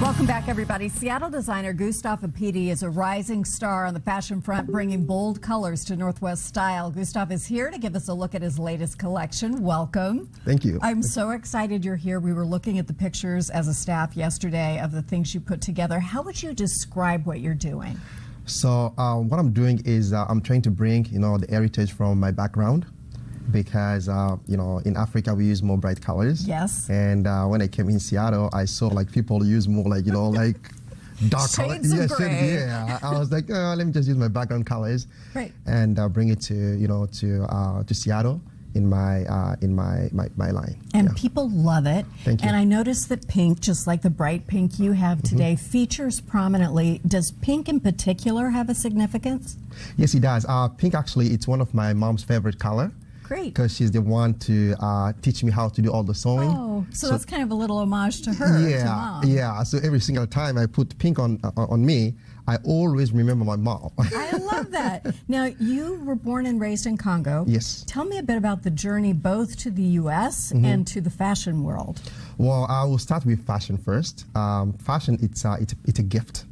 Welcome back, everybody. Seattle designer Gustavo Apiti is a rising star on the fashion front, bringing bold colors to Northwest style. Gustavo is here to give us a look at his latest collection. Welcome. Thank you. I'm so excited you're here. We were looking at the pictures as a staff yesterday of the things you put together. How would you describe what you're doing? So what I'm doing is I'm trying to bring, the heritage from my background, because in Africa we use more bright colors. Yes. And when I came in Seattle, I saw like people use more like like dark colors. Shades of gray. Yeah. I was like, let me just use my background colors, Right. and bring it to to Seattle in my line. And Yeah. people love it. Thank you. And I noticed that pink, just like the bright pink you have today, features prominently. Does pink in particular have a significance? Yes, it does. Pink, actually, it's one of my mom's favorite color. Great. Because she's the one to teach me how to do all the sewing. Oh, so that's kind of a little homage to her, to Yeah, Mom. yeah. So every single time I put pink on me, I always remember my mom. I love that. Now, you were born and raised in Congo. Yes. Tell me a bit about the journey both to the U.S. and to the fashion world. Well, I will start with fashion first. Fashion, it's a gift.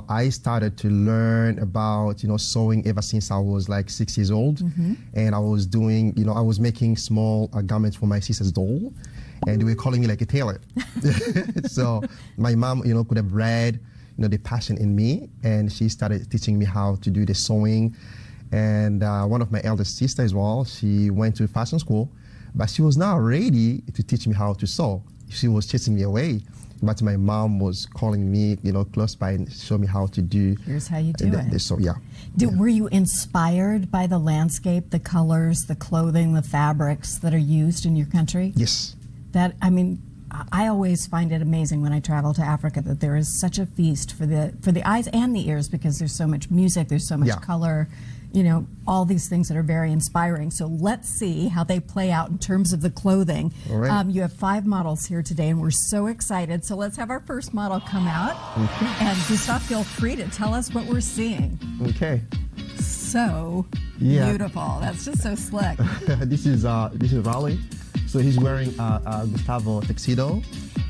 I started to learn about sewing ever since I was like 6 years old, and I was doing I was making small garments for my sister's doll, and they were calling me like a tailor. So my mom could have read the passion in me, and she started teaching me how to do the sewing. And one of my eldest sisters as well, she went to fashion school, but she was not ready to teach me how to sew. She was chasing me away. But my mom was calling me, close by and show me how to do. Here's how you do it. So yeah. Were you inspired by the landscape, the colors, the clothing, the fabrics that are used in your country? Yes. I always find it amazing when I travel to Africa that there is such a feast for the eyes and the ears, because there's so much music, there's so much color, all these things that are very inspiring. So let's see how they play out in terms of the clothing. All right. You have 5 models here today, and we're so excited. So let's have our first model come out. And Gustavo, feel free to tell us what we're seeing. Okay. So beautiful. That's just so slick. This is Raleigh. So he's wearing a Gustavo tuxedo.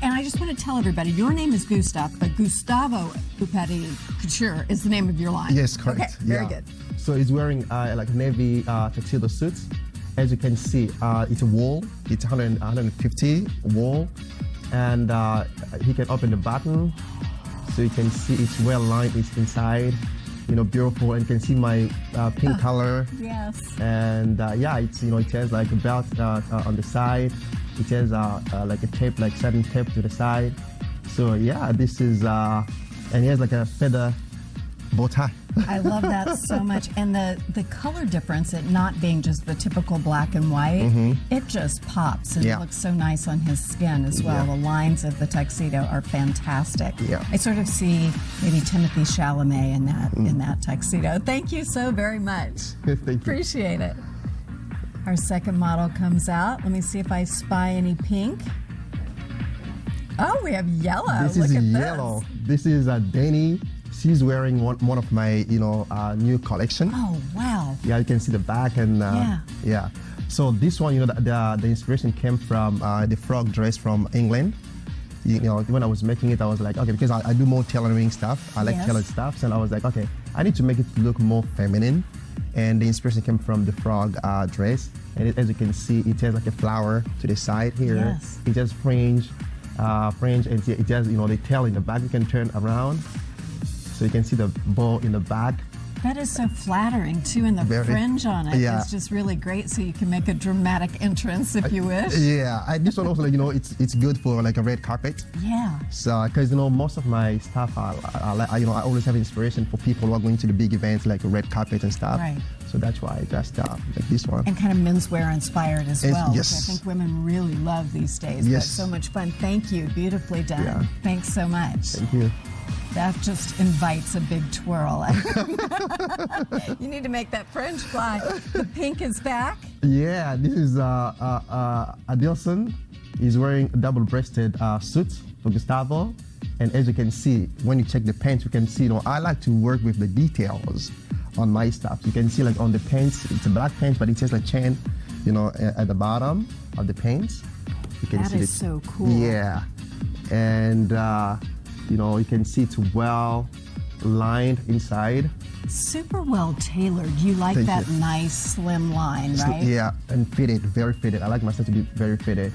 And I just want to tell everybody, your name is Gustavo, but Gustavo Apiti Couture is the name of your line. Yes, correct. Okay, very good. So he's wearing like a navy tuxedo suit. As you can see, it's a wool. It's 150 wool, and he can open the button, so you can see it's well lined. It's inside, beautiful, and you can see my pink color. Yes. And it's it has like a belt on the side. It has like a tape, like satin tape to the side. So yeah, this is and he has like a feather bow tie. I love that so much. And the color difference, it not being just the typical black and white, it just pops, and it looks so nice on his skin as well. The lines of the tuxedo are fantastic. Yeah. I sort of see maybe Timothy Chalamet in that tuxedo. Thank you so very much. Thank you. Appreciate it. Our second model comes out. Let me see if I spy any pink. Oh, we have yellow. This Look is at yellow. This is Danny. She's wearing one of my new collection. Oh wow! Yeah, you can see the back, and yeah. So this one, the inspiration came from the frog dress from England. When I was making it, I was like, okay, because I do more tailoring stuff. I like tailored stuff, and I was like, okay, I need to make it look more feminine. And the inspiration came from the frog dress. And as you can see, it has like a flower to the side here. Yes. It has fringe, and it has the tail in the back. You can turn around. So you can see the bow in the back. That is so flattering too, and the fringe on it is just really great. So you can make a dramatic entrance if you wish. Yeah, this one also, it's good for like a red carpet. Yeah. So, because most of my stuff, I always have inspiration for people who are going to the big events like a red carpet and stuff. Right. So that's why I just like this one. And kind of menswear inspired as well, yes. which I think women really love these days. Yes. That's so much fun. Thank you. Beautifully done. Yeah. Thanks so much. Thank you. That just invites a big twirl. You need to make that fringe fly. The pink is back. Yeah, this is Adilson. He's wearing a double-breasted suit for Gustavo. And as you can see, when you check the pants, you can see, I like to work with the details on my stuff. You can see like on the pants, it's a black pants, but it has a chain, at the bottom of the pants. You can that see is so cool. Yeah. And You know, you can see it's well lined inside. Super well tailored. You like Thank that you. nice slim line, right? Yeah, and fitted, very fitted. I like my stuff to be very fitted.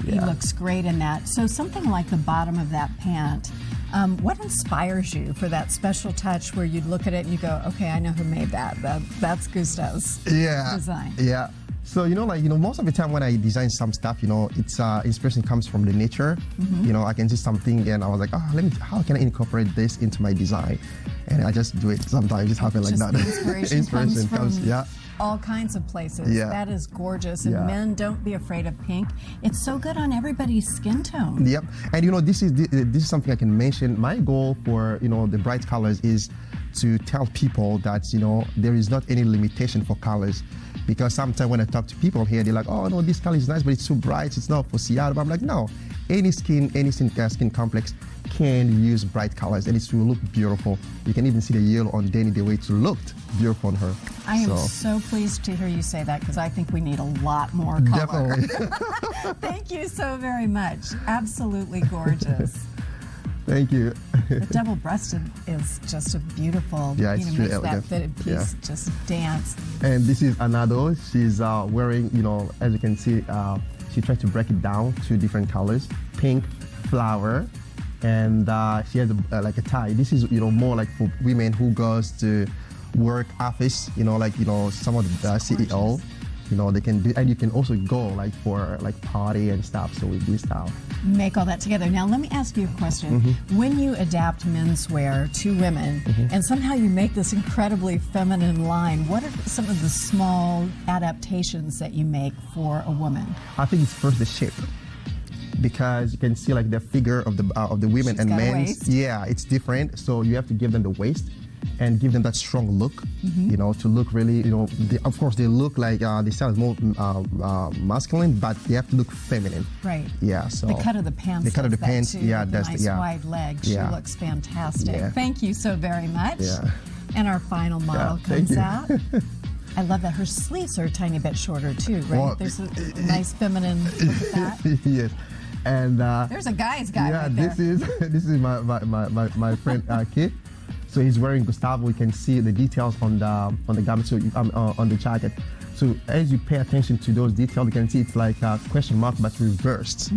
He Yeah. looks great in that. So something like the bottom of that pant, what inspires you for that special touch where you'd look at it and you go, okay, I know who made that. That's Gustavo's design. Yeah. So, most of the time when I design some stuff, it's inspiration comes from the nature. I can see something and I was like, how can I incorporate this into my design? And I just do it sometimes. It just happens like that. Inspiration comes from yeah. all kinds of places. Yeah. That is gorgeous. And Yeah. men, don't be afraid of pink. It's so good on everybody's skin tone. Yep. And this is something I can mention. My goal for the bright colors is to tell people that there is not any limitation for colors. Because sometimes when I talk to people here, they're like, oh no, this color is nice, but it's too bright. It's not for Seattle. But I'm like, no, any skin complex can use bright colors, and it will look beautiful. You can even see the yellow on Danny the way it looked beautiful on her. I am so pleased to hear you say that because I think we need a lot more color. Definitely. Thank you so very much. Absolutely gorgeous. Thank you. The double-breasted is just a beautiful, Yeah, it's really makes elegant. that fitted piece just dance. And this is Anado. She's wearing, as you can see, she tried to break it down to different colors: pink, flower, and she has like a tie. This is more like for women who goes to work office. Some of the CEO. They can do, and you can also go like for like party and stuff. So with this style. Make all that together. Now, let me ask you a question. When you adapt menswear to women, and somehow you make this incredibly feminine line, what are some of the small adaptations that you make for a woman? I think it's first the shape, because you can see like the figure of the women She's and got a men. waist. Yeah, it's different. So you have to give them the waist and give them that strong look. To look really, of course they look like they sound more masculine, but they have to look feminine. Right. Yeah. So The cut of the pants. The cut of the does that pants. too, Yeah, with the that's nice wide leg. She Yeah. looks fantastic. Yeah. Thank you so very much. Yeah. And our final model thank comes you. out. I love that her sleeves are a tiny bit shorter too, right? Well, There's a nice feminine look at that. Yes. And There's a guy's guy yeah, right there. this is my friend Kit. So he's wearing Gustavo. You can see the details on the garment, so on the jacket. So as you pay attention to those details, you can see it's like a question mark but reversed.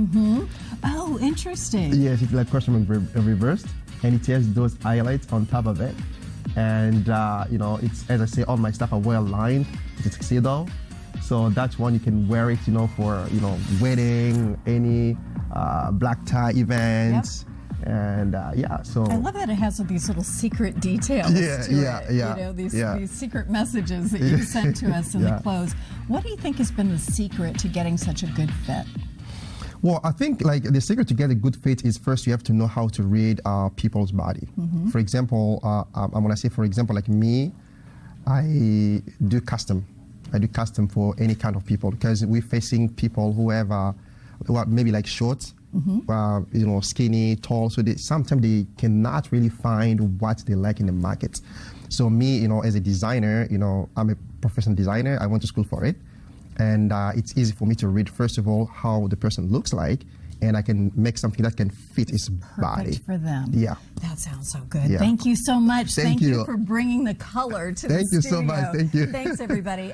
Oh, interesting. Yes, it's like question mark reversed, and it has those highlights on top of it. And it's, as I say, all my stuff are well lined. It's a tuxedo, so that's one you can wear it, for wedding, any black tie events. And so I love that it has these little secret details Yeah, to yeah, it. yeah, These secret messages that you send to us in the clothes. What do you think has been the secret to getting such a good fit? Well, I think like the secret to get a good fit is first you have to know how to read people's body. For example, I'm gonna say, for example, like me, I do custom. I do custom for any kind of people, because we're facing people who have maybe like short, skinny, tall. So sometimes they cannot really find what they like in the market. So me, as a designer, I'm a professional designer. I went to school for it. And it's easy for me to read, first of all, how the person looks like, and I can make something that can fit his body. Perfect for them. Yeah. That sounds so good. Yeah. Thank you so much. Thank you. for bringing the color to the Thank you so studio. much. Thank you. Thanks, everybody.